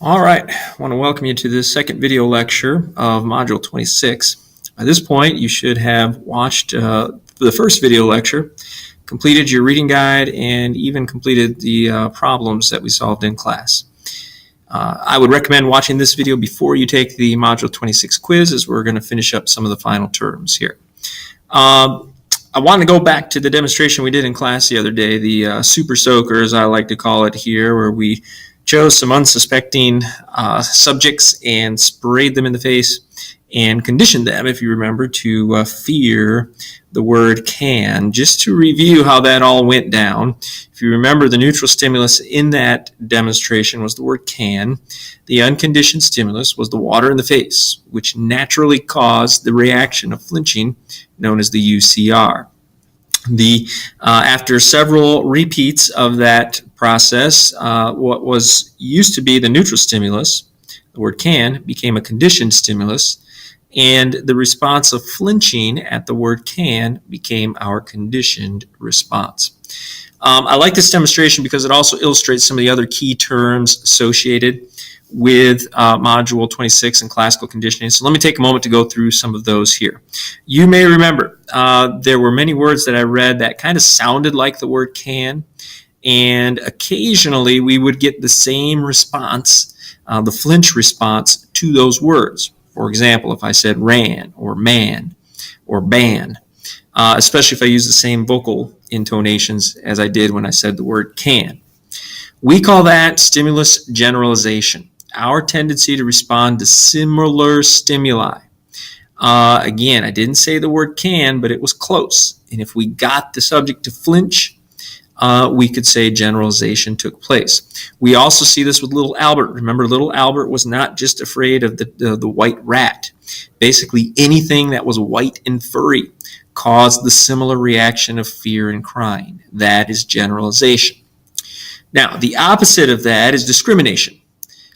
All right, I want to welcome you to this second video lecture of Module 26. By this point, you should have watched the first video lecture, completed your reading guide, and even completed the problems that we solved in class. I would recommend watching this video before you take the Module 26 quiz, as we're going to finish up some of the final terms here. I want to go back to the demonstration we did in class the other day, the super soaker, as I like to call it here, where we chose some unsuspecting subjects and sprayed them in the face and conditioned them, if you remember, to fear the word can. Just to review how that all went down, if you remember, the neutral stimulus in that demonstration was the word can. The unconditioned stimulus was the water in the face, which naturally caused the reaction of flinching, known as the UCR. After several repeats of that process, what was used to be the neutral stimulus, the word can, became a conditioned stimulus, and the response of flinching at the word can became our conditioned response. I like this demonstration because it also illustrates some of the other key terms associated with Module 26 and classical conditioning. So let me take a moment to go through some of those here. You may remember there were many words that I read that kind of sounded like the word can, and occasionally we would get the same response, the flinch response to those words. For example, if I said ran or man or ban, especially if I use the same vocal intonations as I did when I said the word can. We call that stimulus generalization, our tendency to respond to similar stimuli. Again, I didn't say the word can, but it was close. And if we got the subject to flinch, we could say generalization took place. We also see this with little Albert. Remember, little Albert was not just afraid of the white rat. Basically, anything that was white and furry caused the similar reaction of fear and crying. That is generalization. Now, the opposite of that is discrimination.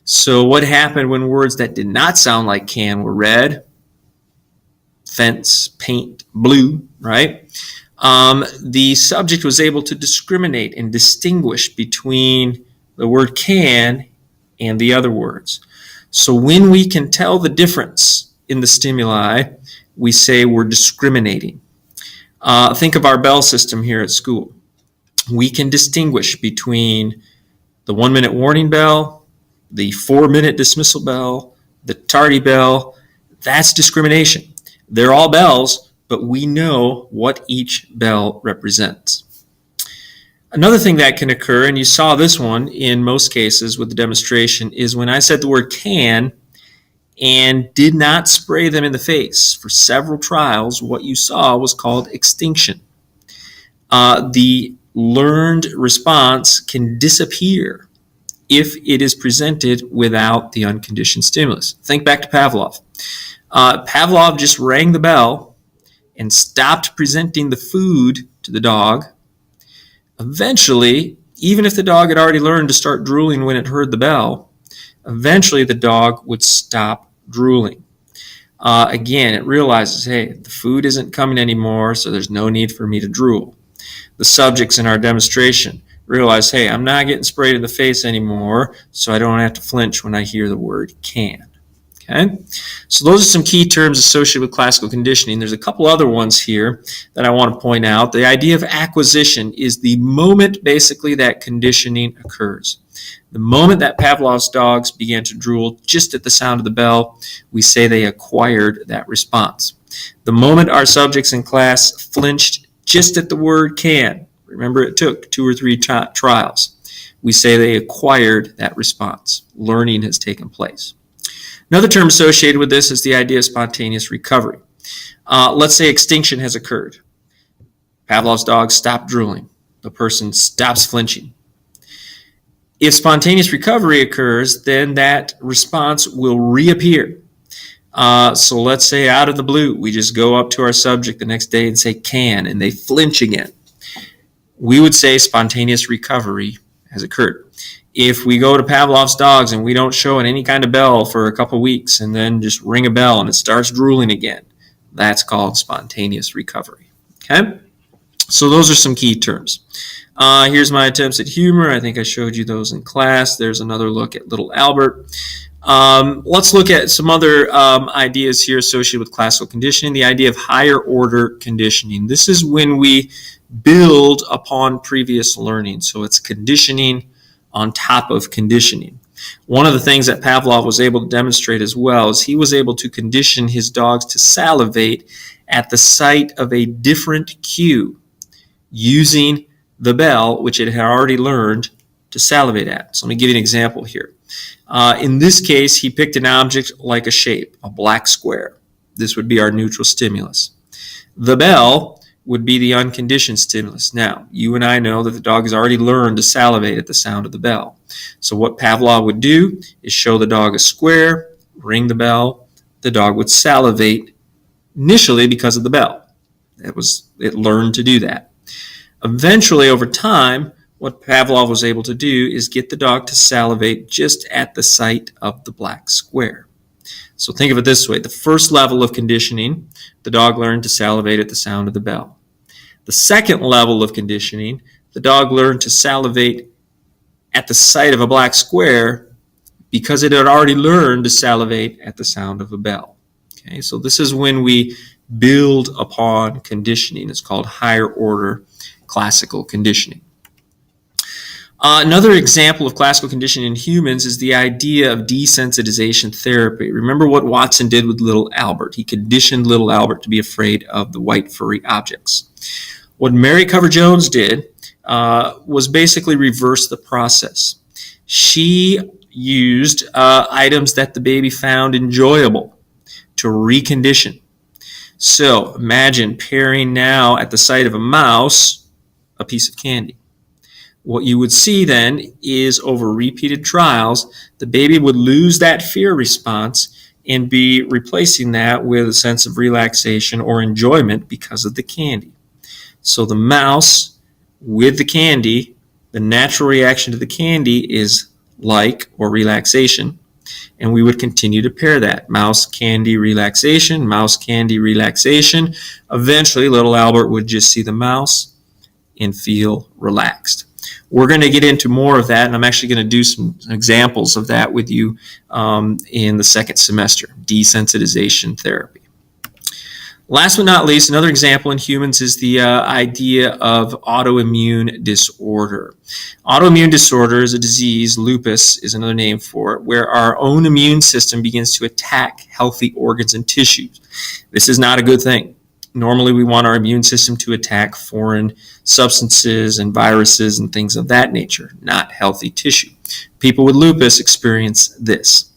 So what happened when words that did not sound like can were read? Fence, paint, blue, right? The subject was able to discriminate and distinguish between the word can and the other words. So when we can tell the difference in the stimuli, we say we're discriminating. Think of our bell system here at school. We can distinguish between the 1-minute warning bell, the 4-minute dismissal bell, the tardy bell. That's discrimination. They're all bells, but we know what each bell represents. Another thing that can occur, and you saw this one in most cases with the demonstration, is when I said the word can and did not spray them in the face. For several trials, what you saw was called extinction. The learned response can disappear if it is presented without the unconditioned stimulus. Think back to Pavlov. Pavlov just rang the bell and stopped presenting the food to the dog. Eventually, even if the dog had already learned to start drooling when it heard the bell, eventually the dog would stop drooling. Again, it realizes, hey, the food isn't coming anymore, so there's no need for me to drool. The subjects in our demonstration realize, hey, I'm not getting sprayed in the face anymore, so I don't have to flinch when I hear the word can. Okay? So those are some key terms associated with classical conditioning. There's a couple other ones here that I want to point out. The idea of acquisition is the moment, basically, that conditioning occurs. The moment that Pavlov's dogs began to drool just at the sound of the bell, we say they acquired that response. The moment our subjects in class flinched just at the word can, remember it took 2 or 3 trials, we say they acquired that response. Learning has taken place. Another term associated with this is the idea of spontaneous recovery. Let's say extinction has occurred. Pavlov's dog stopped drooling. The person stops flinching. If spontaneous recovery occurs, then that response will reappear. So let's say out of the blue, we just go up to our subject the next day and say can, and they flinch again. We would say spontaneous recovery has occurred. If we go to Pavlov's dogs and we don't show it any kind of bell for a couple weeks and then just ring a bell and it starts drooling again, that's called spontaneous recovery. Okay? So those are some key terms. Here's my attempts at humor. I think I showed you those in class. There's another look at little Albert. Let's look at some other ideas here associated with classical conditioning. The idea of higher order conditioning. This is when we build upon previous learning. So it's conditioning on top of conditioning. One of the things that Pavlov was able to demonstrate as well is he was able to condition his dogs to salivate at the site of a different cue using the bell, which it had already learned to salivate at. So let me give you an example here. In this case, he picked an object like a shape, a black square. This would be our neutral stimulus. The bell would be the unconditioned stimulus. Now, you and I know that the dog has already learned to salivate at the sound of the bell. So what Pavlov would do is show the dog a square, ring the bell, the dog would salivate initially because of the bell. It learned to do that. Eventually, over time, what Pavlov was able to do is get the dog to salivate just at the site of the black square. So think of it this way. The first level of conditioning, the dog learned to salivate at the sound of the bell. The second level of conditioning, the dog learned to salivate at the site of a black square because it had already learned to salivate at the sound of a bell. Okay, so this is when we build upon conditioning. It's called higher order classical conditioning. Another example of classical conditioning in humans is the idea of desensitization therapy. Remember what Watson did with little Albert. He conditioned little Albert to be afraid of the white furry objects. What Mary Cover Jones did was basically reverse the process. She used items that the baby found enjoyable to recondition. So imagine pairing now at the sight of a mouse a piece of candy. What you would see then is over repeated trials, the baby would lose that fear response and be replacing that with a sense of relaxation or enjoyment because of the candy. So the mouse with the candy, the natural reaction to the candy is like or relaxation, and we would continue to pair that. Mouse, candy, relaxation, mouse, candy, relaxation. Eventually, little Albert would just see the mouse and feel relaxed. We're going to get into more of that, and I'm actually going to do some examples of that with you in the second semester, desensitization therapy. Last but not least, another example in humans is the idea of autoimmune disorder. Autoimmune disorder is a disease, lupus is another name for it, where our own immune system begins to attack healthy organs and tissues. This is not a good thing. Normally, we want our immune system to attack foreign substances and viruses and things of that nature, not healthy tissue. People with lupus experience this.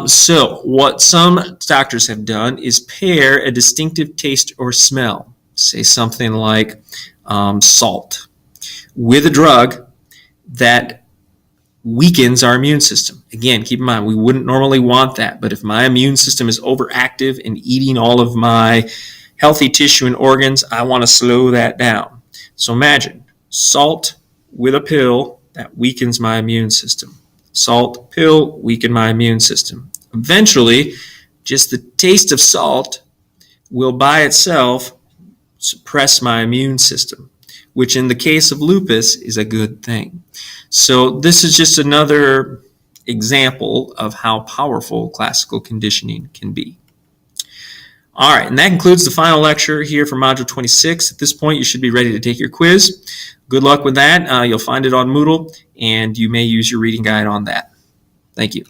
So what some doctors have done is pair a distinctive taste or smell, say something like salt, with a drug that weakens our immune system. Again, keep in mind, we wouldn't normally want that, but if my immune system is overactive and eating all of my healthy tissue and organs, I want to slow that down. So imagine salt with a pill that weakens my immune system. Salt, pill, weaken my immune system. Eventually, just the taste of salt will by itself suppress my immune system, which in the case of lupus is a good thing. So this is just another example of how powerful classical conditioning can be. All right, and that concludes the final lecture here for Module 26. At this point, you should be ready to take your quiz. Good luck with that. You'll find it on Moodle, and you may use your reading guide on that. Thank you.